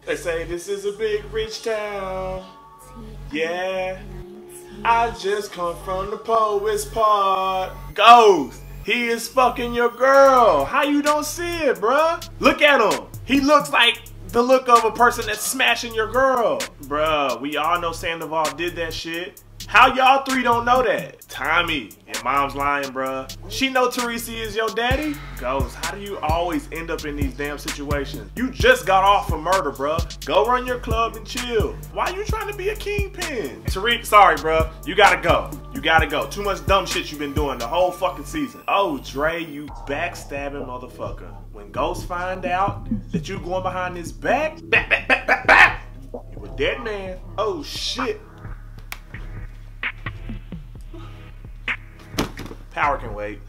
They say this is a big rich town. Yeah, I just come from the poet's part. Ghost, he is fucking your girl. How you don't see it, bruh? Look at him. He looks like the look of a person that's smashing your girl. Bruh, we all know Sandoval did that shit. How y'all three don't know that? Tommy, your mom's lying, bruh. She know Teresi is your daddy? Ghost, how do you always end up in these damn situations? You just got off for murder, bruh. Go run your club and chill. Why you trying to be a kingpin? Tariq, sorry, bruh. You gotta go. You gotta go. Too much dumb shit you've been doing the whole fucking season. Oh, Dre, you backstabbing motherfucker. When Ghost find out that you going behind his back, you a dead man. Oh, shit. Power can wait.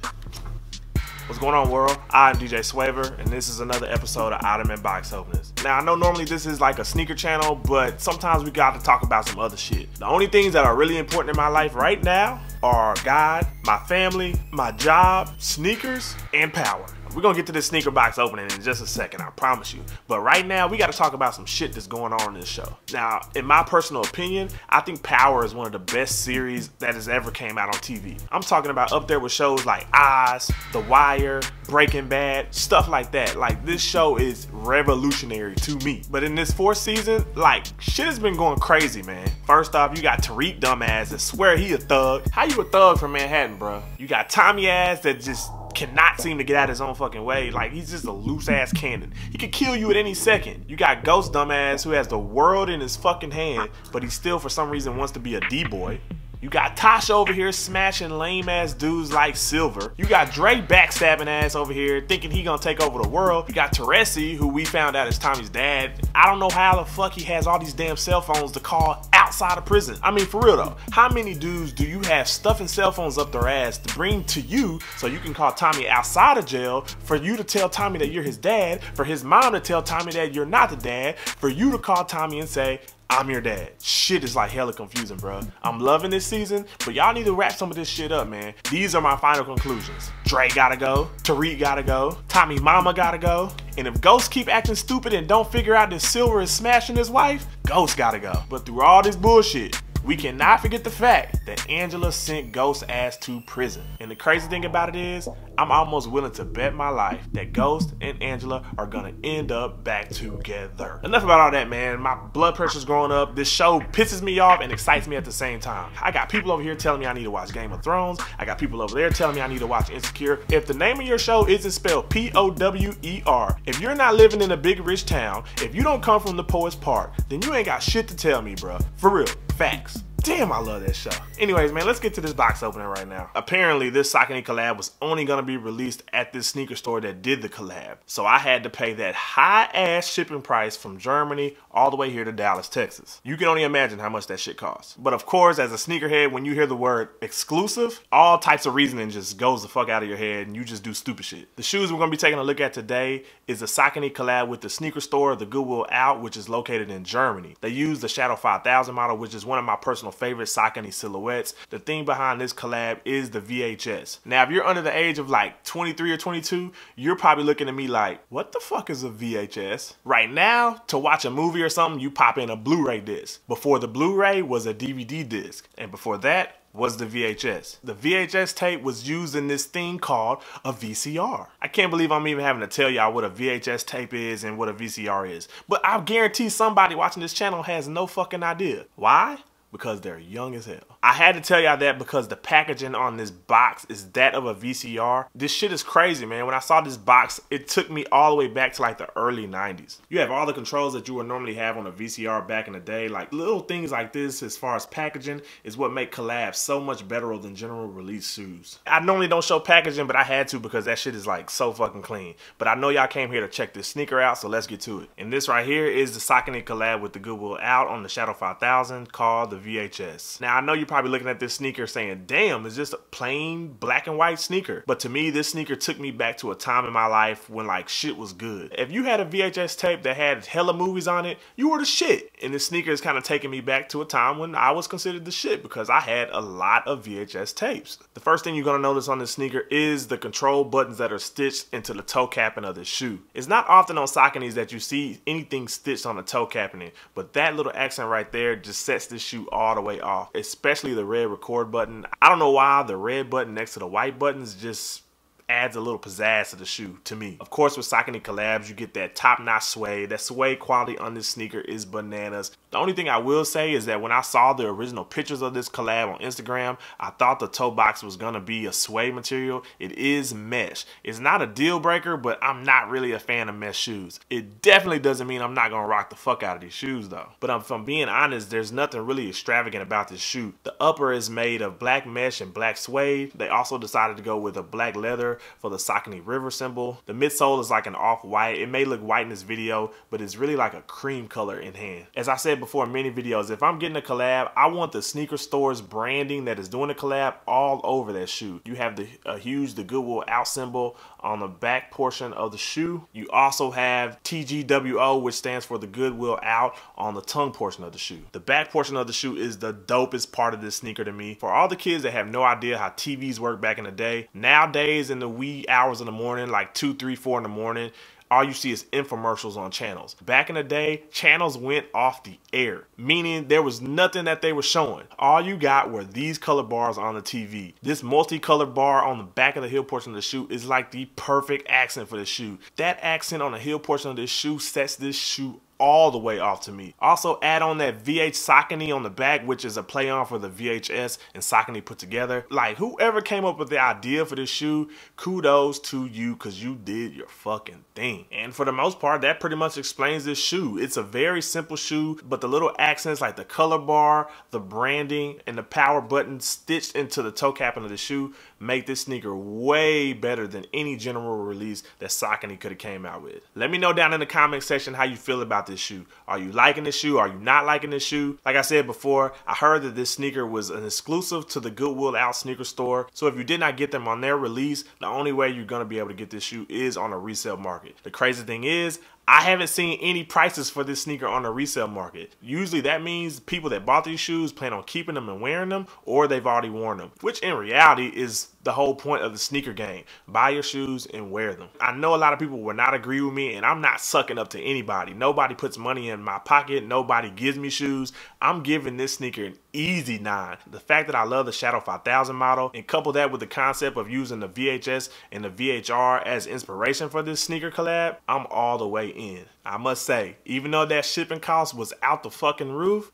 What's going on, world? I'm DJ Swavor, and this is another episode of Ottoman Box Openers. Now, I know normally this is like a sneaker channel, but sometimes we got to talk about some other shit. The only things that are really important in my life right now are God, my family, my job, sneakers, and power. We're gonna get to this sneaker box opening in just a second, I promise you. But right now, we gotta talk about some shit that's going on in this show. Now, in my personal opinion, I think Power is one of the best series that has ever came out on TV. I'm talking about up there with shows like Oz, The Wire, Breaking Bad, stuff like that. Like, this show is revolutionary to me. But in this fourth season, like, shit has been going crazy, man. First off, you got Tariq dumbass that swear he a thug. How you a thug from Manhattan, bro? You got Tommy ass that just cannot seem to get out his own fucking way. Like, he's just a loose ass cannon. He could kill you at any second. You got Ghost dumbass who has the world in his fucking hand, but he still for some reason wants to be a D-boy. You got Tasha over here smashing lame ass dudes like Silver. You got Dre backstabbing ass over here thinking he gonna take over the world. You got Teresi, who we found out is Tommy's dad. I don't know how the fuck he has all these damn cell phones to call outside of prison. I mean, for real though, how many dudes do you have stuffing cell phones up their ass to bring to you so you can call Tommy outside of jail, for you to tell Tommy that you're his dad, for his mom to tell Tommy that you're not the dad, for you to call Tommy and say, I'm your dad? Shit is like hella confusing, bro. I'm loving this season, but y'all need to wrap some of this shit up, man. These are my final conclusions. Dre gotta go, Tariq gotta go, Tommy mama gotta go, and if Ghost keep acting stupid and don't figure out that Silver is smashing his wife, Ghost gotta go. But through all this bullshit, we cannot forget the fact that Angela sent Ghost ass to prison. And the crazy thing about it is, I'm almost willing to bet my life that Ghost and Angela are gonna end up back together. Enough about all that, man. My blood pressure's growing up. This show pisses me off and excites me at the same time. I got people over here telling me I need to watch Game of Thrones. I got people over there telling me I need to watch Insecure. If the name of your show isn't spelled P-O-W-E-R, if you're not living in a big rich town, if you don't come from the Poet's Park, then you ain't got shit to tell me, bruh. For real. Facts. Damn, I love that show. Anyways, man, let's get to this box opening right now. Apparently, this Saucony collab was only gonna be released at this sneaker store that did the collab. So I had to pay that high-ass shipping price from Germany all the way here to Dallas, Texas. You can only imagine how much that shit costs. But of course, as a sneakerhead, when you hear the word exclusive, all types of reasoning just goes the fuck out of your head and you just do stupid shit. The shoes we're gonna be taking a look at today is the Saucony collab with the sneaker store, the Goodwill Out, which is located in Germany. They use the Shadow 5000 model, which is one of my personal favorite Saucony silhouettes. The thing behind this collab is the VHS. Now, if you're under the age of like 23 or 22, you're probably looking at me like, what the fuck is a VHS? Right now, to watch a movie or something, you pop in a Blu-ray disc. Before the Blu-ray was a DVD disc, and before that was the VHS. The VHS tape was used in this thing called a VCR. I can't believe I'm even having to tell y'all what a VHS tape is and what a VCR is, but I guarantee somebody watching this channel has no fucking idea. Why? Because they're young as hell. I had to tell y'all that because the packaging on this box is that of a VCR. This shit is crazy, man. When I saw this box, it took me all the way back to like the early 90s. You have all the controls that you would normally have on a VCR back in the day. Like, little things like this as far as packaging is what make collabs so much better than general release shoes. I normally don't show packaging, but I had to because that shit is like so fucking clean. But I know y'all came here to check this sneaker out, so let's get to it. And this right here is the Saucony collab with the Goodwill Out on the Shadow 5000 called the VHS. Now I know you're probably looking at this sneaker saying, damn, it's just a plain black and white sneaker. But to me, this sneaker took me back to a time in my life when like shit was good. If you had a VHS tape that had hella movies on it, you were the shit. And this sneaker is kind of taking me back to a time when I was considered the shit because I had a lot of VHS tapes. The first thing you're gonna notice on this sneaker is the control buttons that are stitched into the toe capping of the shoe. It's not often on Sauconys that you see anything stitched on the toe capping, but that little accent right there just sets this shoe all the way off, especially the red record button. I don't know why the red button next to the white buttons just adds a little pizzazz to the shoe to me. Of course, with Saucony collabs, you get that top-notch suede. That suede quality on this sneaker is bananas. The only thing I will say is that when I saw the original pictures of this collab on Instagram, I thought the toe box was gonna be a suede material. It is mesh. It's not a deal breaker, but I'm not really a fan of mesh shoes. It definitely doesn't mean I'm not gonna rock the fuck out of these shoes though. But if I'm being honest, there's nothing really extravagant about this shoe. The upper is made of black mesh and black suede. They also decided to go with a black leather for the Saucony river symbol. The midsole is like an off-white. It may look white in this video, but it's really like a cream color in hand. As I said before in many videos, if I'm getting a collab, I want the sneaker store's branding that is doing the collab all over that shoe. You have the huge TGWO out symbol on the back portion of the shoe. You also have TGWO, which stands for the Goodwill Out, on the tongue portion of the shoe. The back portion of the shoe is the dopest part of this sneaker to me. For all the kids that have no idea how TVs work back in the day, nowadays in the wee hours in the morning, like 2, 3, 4 in the morning, all you see is infomercials on channels. Back in the day, channels went off the air, meaning there was nothing that they were showing. All you got were these color bars on the TV. This multicolored bar on the back of the heel portion of the shoe is like the perfect accent for the shoe. That accent on the heel portion of this shoe sets this shoe all the way off to me. Also add on that VH Saucony on the back, which is a play on for the VHS and Saucony put together. Like, whoever came up with the idea for this shoe, kudos to you, because you did your fucking thing. And for the most part, that pretty much explains this shoe. It's a very simple shoe, but the little accents like the color bar, the branding, and the power button stitched into the toe capping of the shoe make this sneaker way better than any general release that Saucony could have came out with. Let me know down in the comment section how you feel about this shoe. Are you liking this shoe? Are you not liking this shoe? Like I said before, I heard that this sneaker was an exclusive to the Goodwill Out sneaker store. So if you did not get them on their release, the only way you're going to be able to get this shoe is on a resale market. The crazy thing is, I haven't seen any prices for this sneaker on the resale market. Usually that means people that bought these shoes plan on keeping them and wearing them, or they've already worn them, which in reality is the whole point of the sneaker game. Buy your shoes and wear them. I know a lot of people will not agree with me, and I'm not sucking up to anybody. Nobody puts money in my pocket. Nobody gives me shoes. I'm giving this sneaker an easy 9. The fact that I love the Shadow 5000 model, and couple that with the concept of using the VHS and the VHR as inspiration for this sneaker collab, I'm all the way in. I must say, even though that shipping cost was out the fucking roof,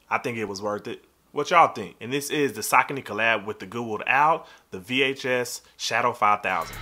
I think it was worth it. What y'all think? And this is the Saucony collab with the Goodwill Out, the VHS Shadow 5000.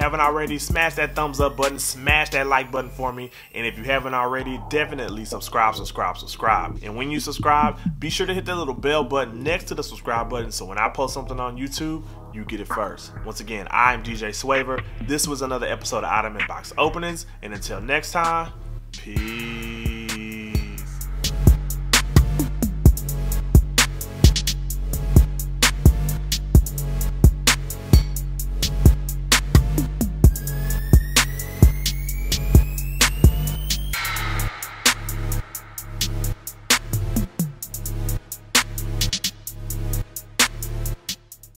haven't already, smash that thumbs up button, smash that like button for me. And if you haven't already, definitely subscribe. And when you subscribe, be sure to hit that little bell button next to the subscribe button so when I post something on YouTube, you get it first. Once again, I'm DJ Swavor. This was another episode of Ottoman Box Openings, and until next time, peace.